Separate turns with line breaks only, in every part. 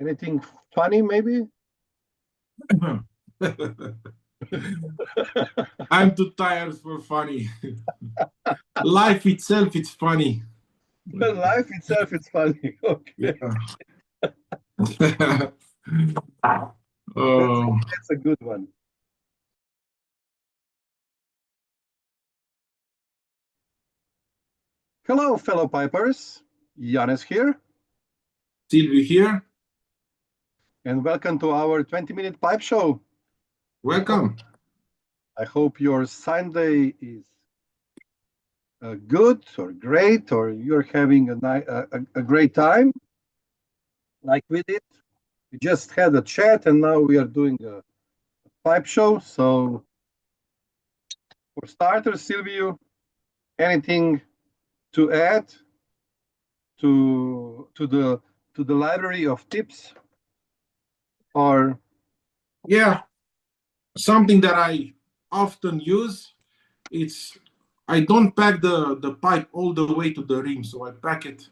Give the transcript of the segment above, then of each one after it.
Anything funny, maybe?
I'm too tired for funny. Life itself, it's funny.
Life itself is funny. Okay.
Yeah.
That's,
Oh,
that's a good one. Hello, fellow pipers. Janes here,
Sylvie here.
and welcome to our 20-minute pipe show. I hope,
Welcome.
I hope your Sunday is good or great, or you're having a great time like we did. We just had a chat, and now we are doing a pipe show. So, for starters, Silvio, anything to add to the library of tips? Or
Yeah, something that I often use. It's I don't pack the pipe all the way to the rim, so I pack it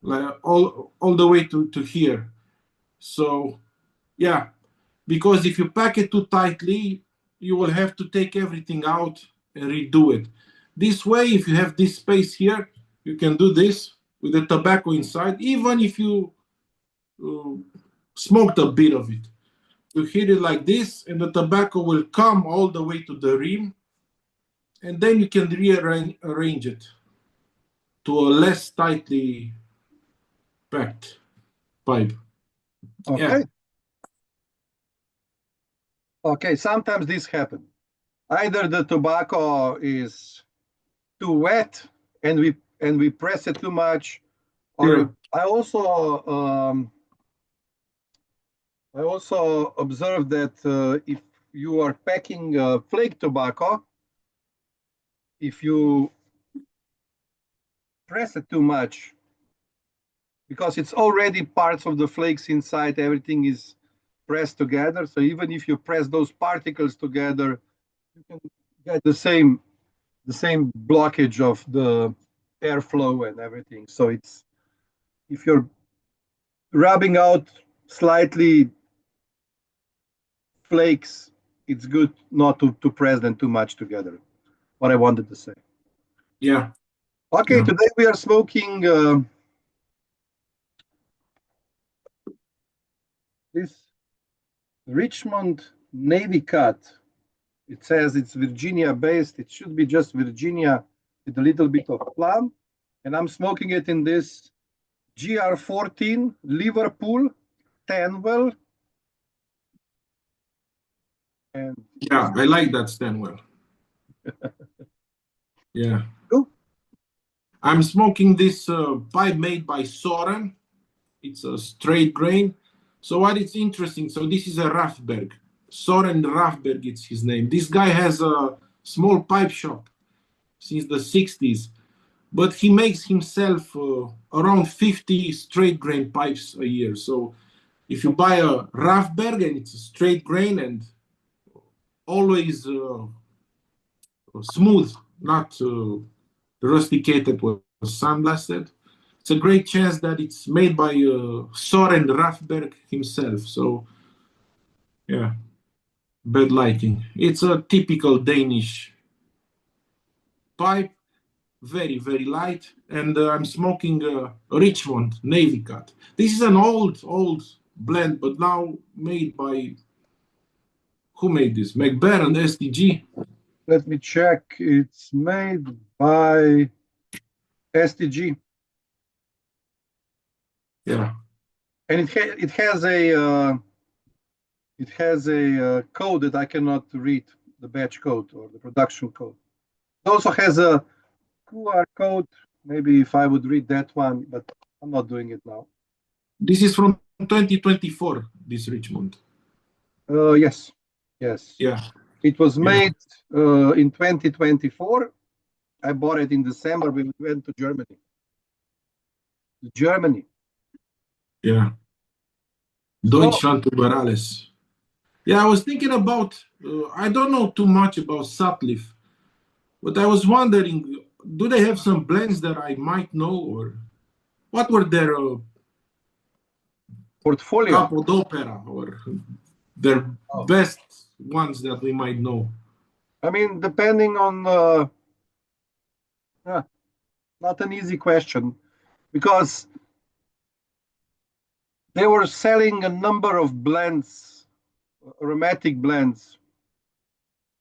like all the way to here. So yeah, because if you pack it too tightly, you will have to take everything out and redo it. This way, if you have this space here, you can do this with the tobacco inside, even if you uh, smoked a bit of it. You hit it like this, and the tobacco will come all the way to the rim, and then you can rearrange it to a less tightly packed pipe. Yeah,
okay, okay. Sometimes this happens. Either the tobacco is too wet, and we press it too much, or
sure.
I also observed that if you are packing flake tobacco, if you press it too much, because it's already parts of the flakes inside, everything is pressed together. So even if you press those particles together, you can get the same blockage of the airflow and everything. So it's if you're rubbing out slightly flakes, it's good not to press them too much together. What I wanted to say.
Yeah,
Okay,
yeah,
today we are smoking this Richmond Navy Cut. It says it's Virginia based. It should be just Virginia with a little bit of plum. And I'm smoking it in this GR14 Liverpool 10 well. And
yeah. I like that Stanwell. Yeah,
oh,
I'm smoking this pipe made by Soren. It's a straight grain. So what is interesting? So this is a Raffberg. Soren Raffberg, it's his name. This guy has a small pipe shop since the 60s, but he makes himself around 50 straight grain pipes a year. So if you buy a Raffberg and it's a straight grain and always smooth, not rusticated or sandblasted, it's a great chance that it's made by Soren Raffberg himself. So yeah, bad lighting. It's a typical Danish pipe, very, very light. And I'm smoking Richmond Navy Cut. This is an old blend, but now made by, who made this? McBaron STG.
let me check. It's made by STG.
Yeah,
And it has a code that I cannot read, the batch code or the production code. It also has a QR code. Maybe if I would read that one, but I'm not doing it now.
this is from 2024, this Richmond.
Yes, yes.
Yeah,
It was
yeah,
made in 2024. I bought it in December. We went to Germany. Germany.
yeah.
So
Deutschland über alles. Yeah, I was thinking about, I don't know too much about Sutliff, but I was wondering, do they have some blends that I might know, or what were their
portfolio.
Capo d'Opera, or their best ones that we might know?
I mean, depending on, not an easy question, because they were selling a number of blends, aromatic blends,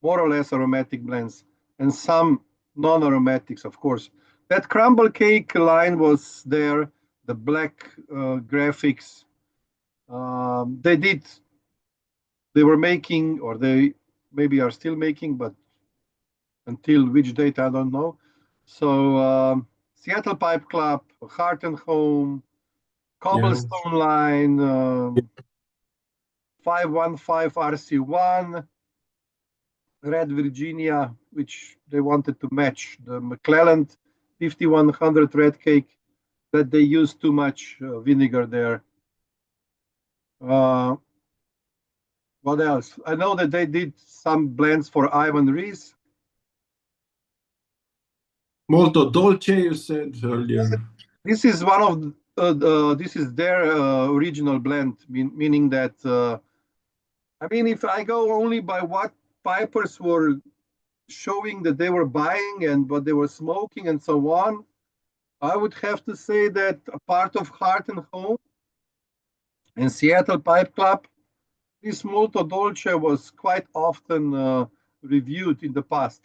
more or less aromatic blends, and some non-aromatics, of course. That crumble cake line was there, the black graphics. They were making, or they maybe are still making, but until which date, I don't know. So Seattle Pipe Club, Heart and Home,
Yeah.
Cobblestone Line, 515 RC1, Red Virginia, which they wanted to match the McClelland 5100 red cake, that they used too much vinegar there. What else? I know that they did some blends for Ivan Reese.
Molto dolce, you said earlier.
This is one of this is their original blend, meaning that I mean, if I go only by what pipers were showing that they were buying and what they were smoking and so on, I would have to say that a part of Heart and Home and Seattle Pipe Club, this Molto Dolce was quite often reviewed in the past.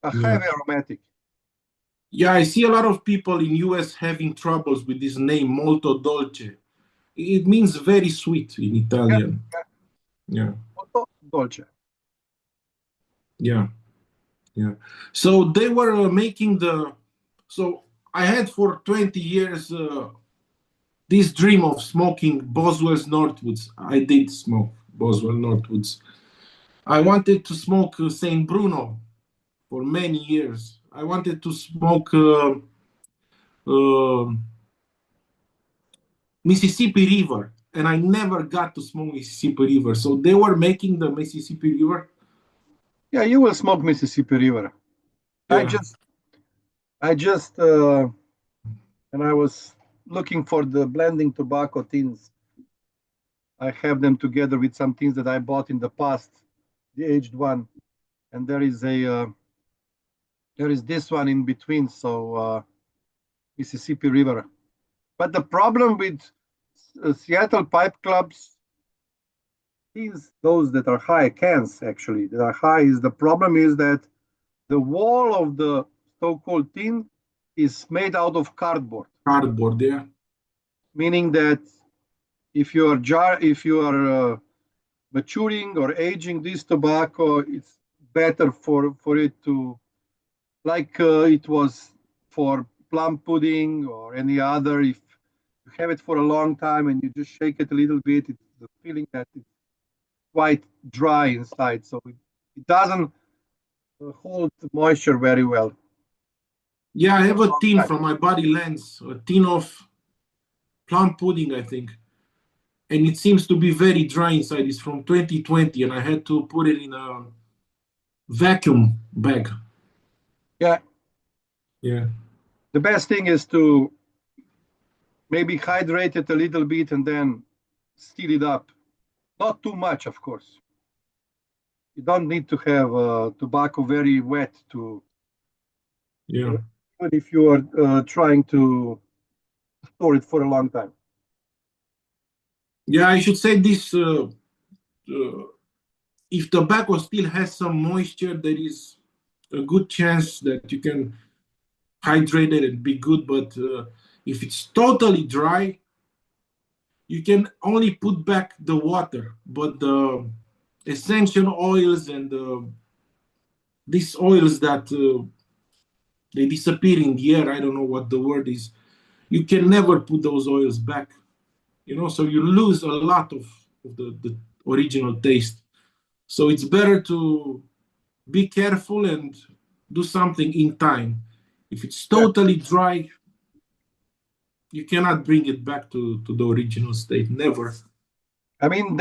A
Yeah.
heavy aromatic.
Yeah, I see a lot of people in US having troubles with this name, molto dolce. It means very sweet in
Yeah,
Italian.
yeah.
Yeah,
Molto Dolce.
yeah, yeah. So they were making the. So I had for 20 years this dream of smoking Boswell's Northwoods. I did smoke Boswell Northwoods. I wanted to smoke St. Bruno for many years. I wanted to smoke uh, Mississippi River, and I never got to smoke Mississippi River. So they were making the Mississippi River.
Yeah, you will smoke Mississippi River. I
Yeah,
just, and I was looking for the blending tobacco tins. I have them together with some things that I bought in the past, the aged one, and there is this one in between. So Mississippi River. But the problem with Seattle Pipe Clubs is those that are high cans actually that are high. Is the problem is that the wall of the so-called tin is made out of cardboard,
cardboard. Yeah,
meaning that if you are maturing or aging this tobacco, it's better for it to, like it was for plum pudding or any other. If you have it for a long time and you just shake it a little bit, it's the feeling that it's quite dry inside, so it doesn't hold moisture very well
yeah. I
for
have
a
a
long
tin
time.
from my body lens, a tin of plum pudding, I think, and it seems to be very dry inside. It's from 2020, and I had to put it in a vacuum bag.
Yeah,
Yeah,
the best thing is to maybe hydrate it a little bit and then steal it up. Not too much, of course. You don't need to have tobacco very wet to,
yeah,
even if you are trying to store it for a long time.
yeah. I should say this. Uh, if tobacco still has some moisture, there is a good chance that you can hydrate it and be good. But if it's totally dry, you can only put back the water. But the essential oils and these oils that they disappear in the air, I don't know what the word is. You can never put those oils back. So you lose a lot of the original taste. So it's better to be careful and do something in time. If it's
Yeah.
totally dry, you cannot bring it back to the original state. Never.
I mean,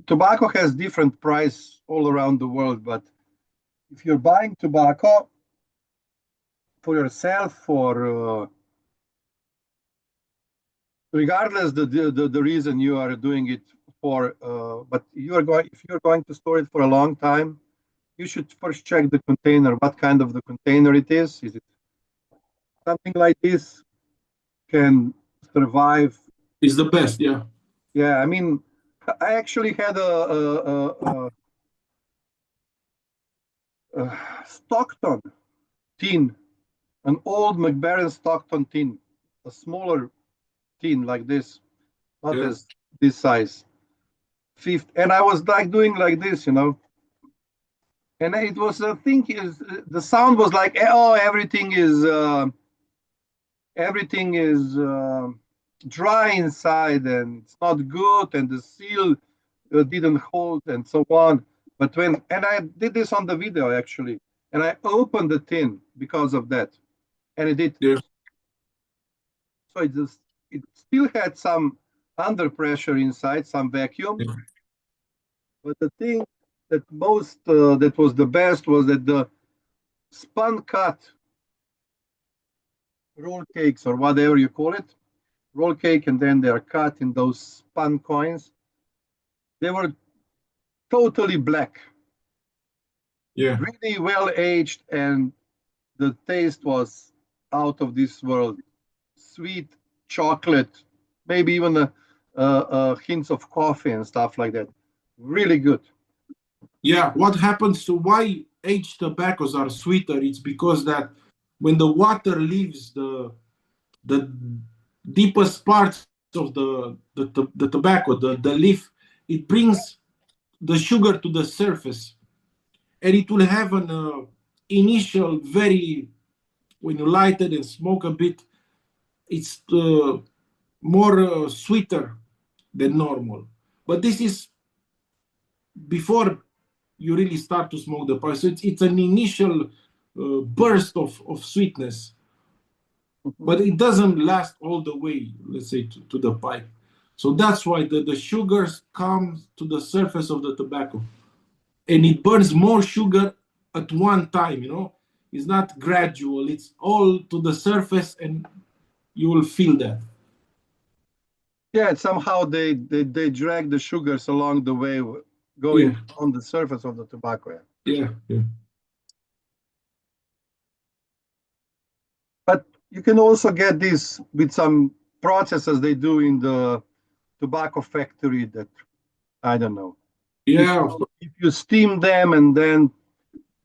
tobacco has different price all around the world, but if you're buying tobacco for yourself, for regardless the reason you are doing it for, but if you're going to store it for a long time, you should first check the container, what kind of the container it is. Is it something like this can survive?
It's the best, yeah.
Yeah, I mean, I actually had a Stockton tin, an old McBaron Stockton tin, a smaller tin like this, not
Yeah.
as this size. Fifth, and I was like doing like this, and it was a thing. Is the sound was like, oh, everything is dry inside, and it's not good, and the seal didn't hold, and so on. But and I did this on the video actually, and I opened the tin because of that, and it did.
Yeah.
So it still had some under pressure inside, some vacuum.
Yeah.
But the thing that was the best was that the spun cut roll cakes, or whatever you call it, roll cake, and then they are cut in those spun coins. They were totally black,
Yeah.
really well aged, and the taste was out of this world. Sweet chocolate, maybe even hints of coffee and stuff like that. Really good.
Yeah. What happens to why aged tobaccos are sweeter? It's because that when the water leaves the deepest parts of the tobacco, the leaf, it brings the sugar to the surface, and it will have an initial very, when you light it and smoke a bit, it's more sweeter than normal. But this is before you really start to smoke the pipe. So it's an initial burst of sweetness,
Mhm.
but it doesn't last all the way, let's say, to the pipe. So that's why the sugars come to the surface of the tobacco, and it burns more sugar at one time, It's not gradual, it's all to the surface, and you will feel that.
Yeah, somehow they drag the sugars along the way,
Yeah,
going on the surface of the tobacco. Yeah.
yeah, yeah.
But you can also get this with some processes they do in the tobacco factory that I don't know. If
Yeah, of
you
course.
if you steam them, and then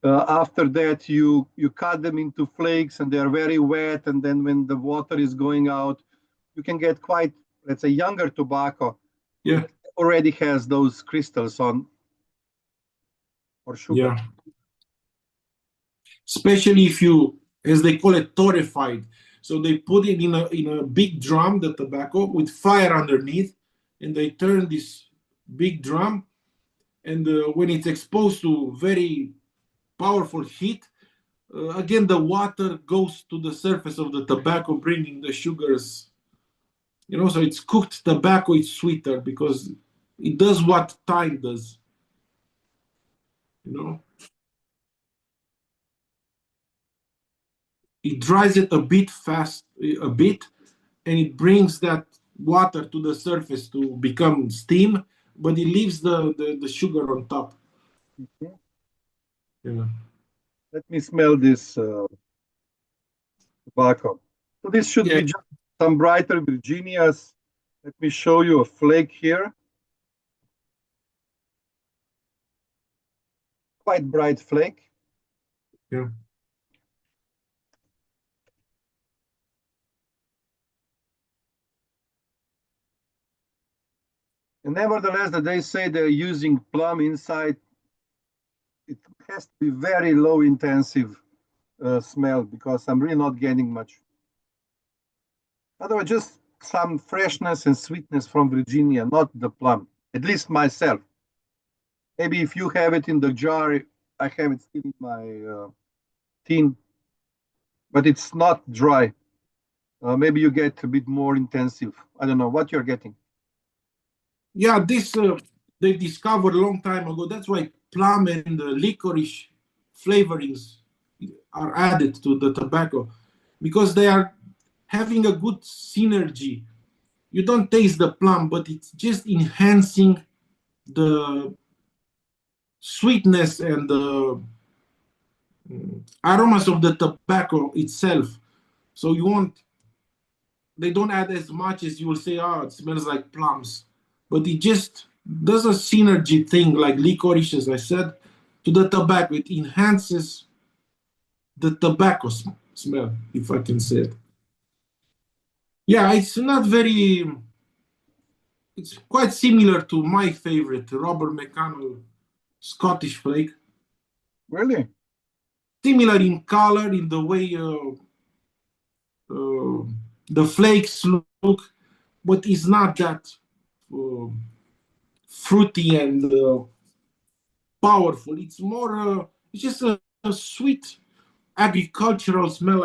after that you cut them into flakes, and they're very wet, and then when the water is going out, you can get quite, let's say, younger tobacco. It
Yeah,
already has those crystals on, or sugar.
yeah. Especially if you, as they call it, torrefied. So they put it in a big drum, the tobacco, with fire underneath, and they turn this big drum, and when it's exposed to very powerful heat, again the water goes to the surface of the tobacco, bringing the sugars. So it's cooked tobacco. It's sweeter because it does what time does. You know, it dries it a bit fast, a bit, and it brings that water to the surface to become steam, but it leaves the sugar on top.
Mhm.
Yeah.
Let me smell this tobacco. So this should
Yeah.
be just some brighter Virginias. Let me show you a flake here. Quite bright flake.
Yeah.
And nevertheless, that they say they're using plum inside, it has to be very low intensive smell, because I'm really not getting much. Otherwise, just some freshness and sweetness from Virginia, not the plum. At least myself. Maybe if you have it in the jar, I have it still in my tin, but it's not dry. Maybe you get a bit more intensive. I don't know what you're getting.
Yeah, this they discovered a long time ago. That's why plum and licorice flavorings are added to the tobacco, because they are having a good synergy. you don't taste the plum, but it's just enhancing the sweetness and the aromas of the tobacco itself. So you won't, they don't add as much as you will say, oh, it smells like plums. But it just does a synergy thing, like licorice, as I said, to the tobacco. It enhances the tobacco smell, if I can say it. Yeah, it's not very, it's quite similar to my favorite, Robert McConnell Scottish flake.
Really?
Similar in color, in the way the flakes look, but it's not that uh, fruity and powerful. It's more, it's just a sweet agricultural smell,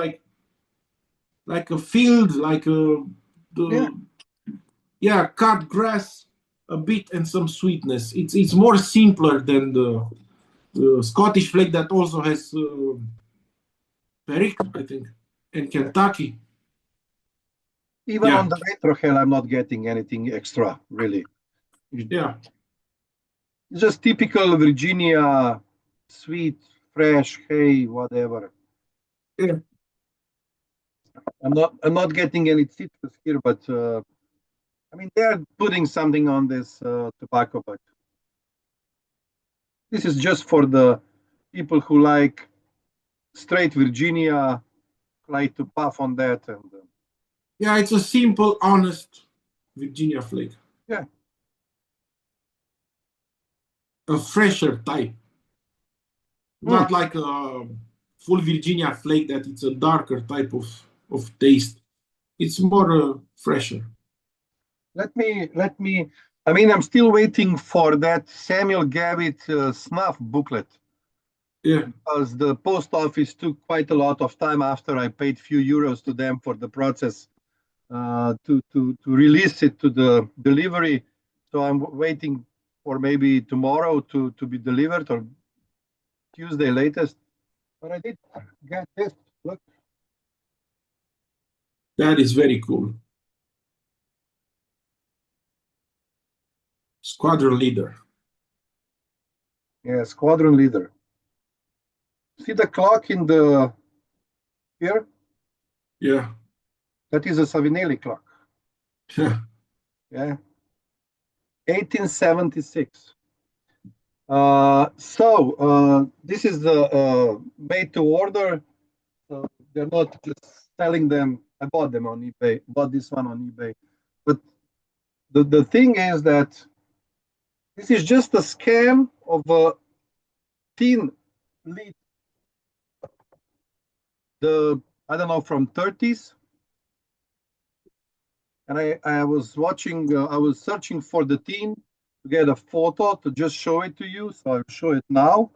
like a field, like
Yeah.
the yeah, cut grass a bit and some sweetness. It's more simpler than the Scottish flake that also has Perique, I think, and Kentucky.
Even
Yeah,
on the retrohale, I'm not getting anything extra, really.
yeah,
It's just typical Virginia, sweet, fresh, hay, whatever.
yeah.
I'm not getting any citrus here, but I mean they're putting something on this tobacco, but this is just for the people who like straight Virginia, like to puff on that, and
Yeah, it's a simple, honest Virginia flake,
yeah,
a fresher type,
mm.
not like a full Virginia flake that it's a darker type of taste. It's more fresher.
Let me. I mean, I'm still waiting for that Samuel Gavitt snuff booklet
Yeah,
because the post office took quite a lot of time after I paid few euros to them for the process to release it to the delivery. So I'm waiting for maybe tomorrow to be delivered or Tuesday latest. But I did get this. Look,
that is very cool. Squadron leader.
yeah, squadron leader. See the clock in the here?
Yeah,
That is a Savinelli clock.
yeah,
Yeah, 1876. So this is the made to order. So they're not just selling them. I bought them on eBay. Bought this one on eBay. But the thing is that this is just a scam of a tin lid. The I don't know from 30s. And I was watching. I was searching for the tin to get a photo to just show it to you. So I'll show it now.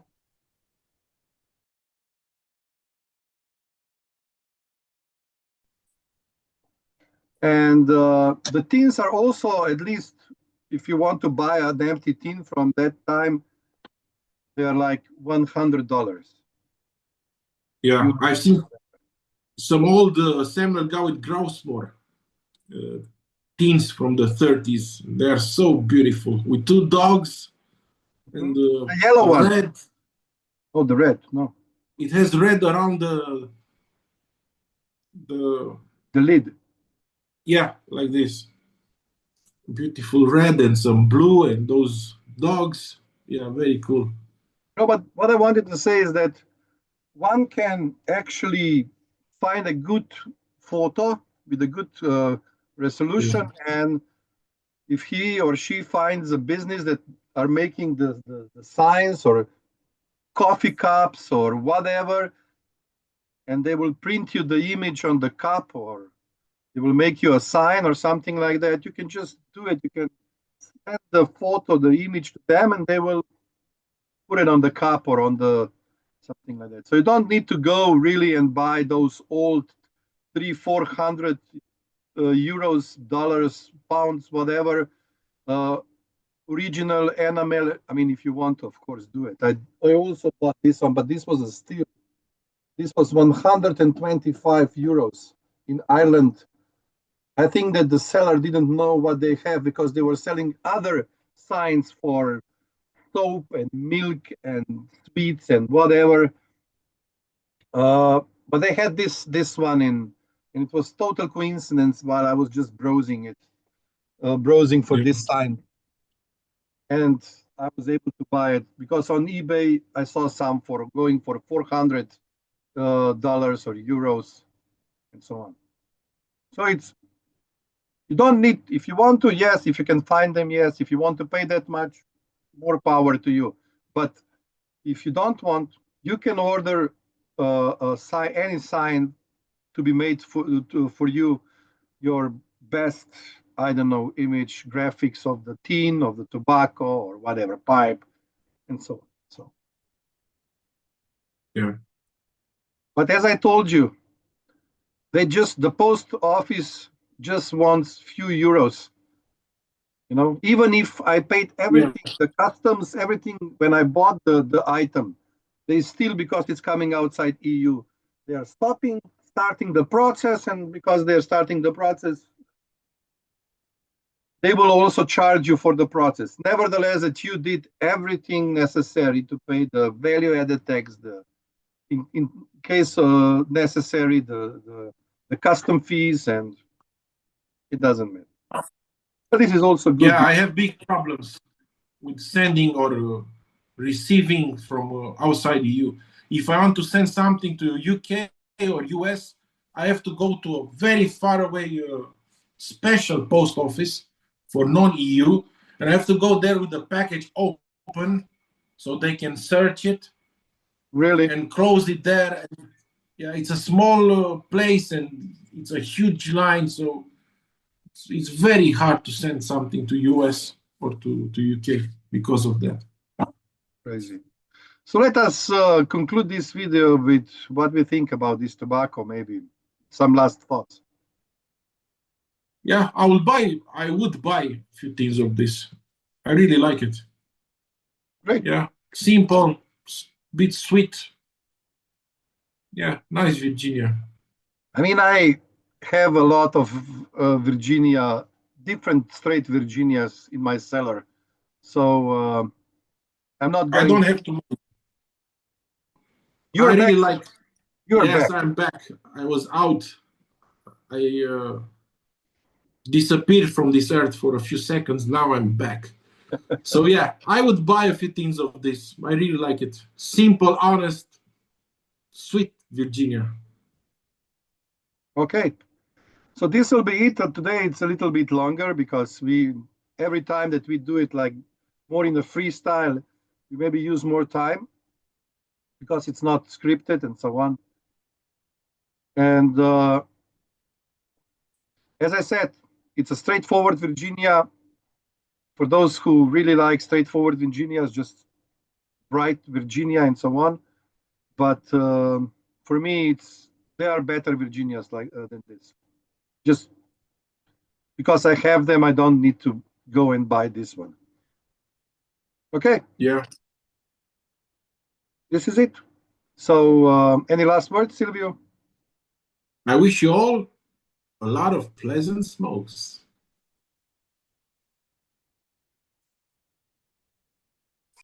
And the tins are also, at least if you want to buy an empty tin from that time, they're like $100.
yeah. I've
Euros.
seen some old Samuel Gawitt Grousmore uh, teens from the 30s. They are so beautiful with two dogs
Mhm.
and
The yellow one.
red.
Oh, the red. No,
It has red around the
the lid.
yeah, like this. Beautiful red and some blue and those dogs. Yeah, very cool.
No, but what I wanted to say is that one can actually find a good photo with a good
Yeah,
resolution, and if he or she finds a business that are making the signs or coffee cups or whatever, and they will print you the image on the cup or they will make you a sign or something like that, you can just do it. You can send the photo, the image to them, and they will put it on the cup or on the something like that. So you don't need to go really and buy those old 300, 400 euros, dollars, pounds, whatever, uh, original enamel. I mean, if you want to, of course, do it. I also bought this one, but this was a steal. This was 125 euros in Ireland. I think that the seller didn't know what they have because they were selling other signs for soap and milk and sweets and whatever. But they had this one in, and it was total coincidence while I was just browsing it, browsing for
Yeah.
this sign, and I was able to buy it because on eBay I saw some for going for $400 or euros and so on. So it's, you don't need, if you want to, yes, if you can find them, yes, if you want to pay that much, more power to you. But if you don't want, you can order a sign, any sign to be made for you, your best, I don't know, image graphics of the tin, of the tobacco, or whatever, pipe, and so on. So,
Yeah.
but as I told you, the post office just wants few euros. You know, even if I paid
Yeah.
everything, the customs, everything when I bought the item, they still, because it's coming outside EU, they are starting the process, and because they're starting the process, they will also charge you for the process. Nevertheless, that you did everything necessary to pay the value-added tax, in case necessary, the custom fees, and it doesn't matter. But this is also good.
Yeah, I have big problems with sending or receiving from outside EU. If I want to send something to UK or US, I have to go to a very far away special post office for non-EU, and I have to go there with the package open so they can search it
Really
and close it there. And, yeah, it's a small place and it's a huge line, so it's very hard to send something to US or to UK because of that.
crazy. So let us conclude this video with what we think about this tobacco, maybe some last thoughts.
Yeah, I would buy a few things of this. I really like it.
Great.
Yeah, simple, bit sweet. Yeah, nice Virginia.
I mean, I have a lot of Virginia, different straight Virginias in my cellar. So I'm not
I
going.
don't have to.
You're
I
back.
really like.
You're
Yes,
back.
I'm back. I was out. I disappeared from this earth for a few seconds. Now I'm back. So yeah, I would buy a few things of this. I really like it. Simple, honest, sweet Virginia.
Okay. So this will be it. Today it's a little bit longer because every time that we do it like more in the freestyle, we maybe use more time because it's not scripted and so on. And as I said, it's a straightforward Virginia. For those who really like straightforward Virginias, just bright Virginia and so on. But for me, there are better Virginias like than this. Just because I have them, I don't need to go and buy this one. Okay,
Yeah.
this is it. So, any last words, Silvio?
I wish you all a lot of pleasant smokes.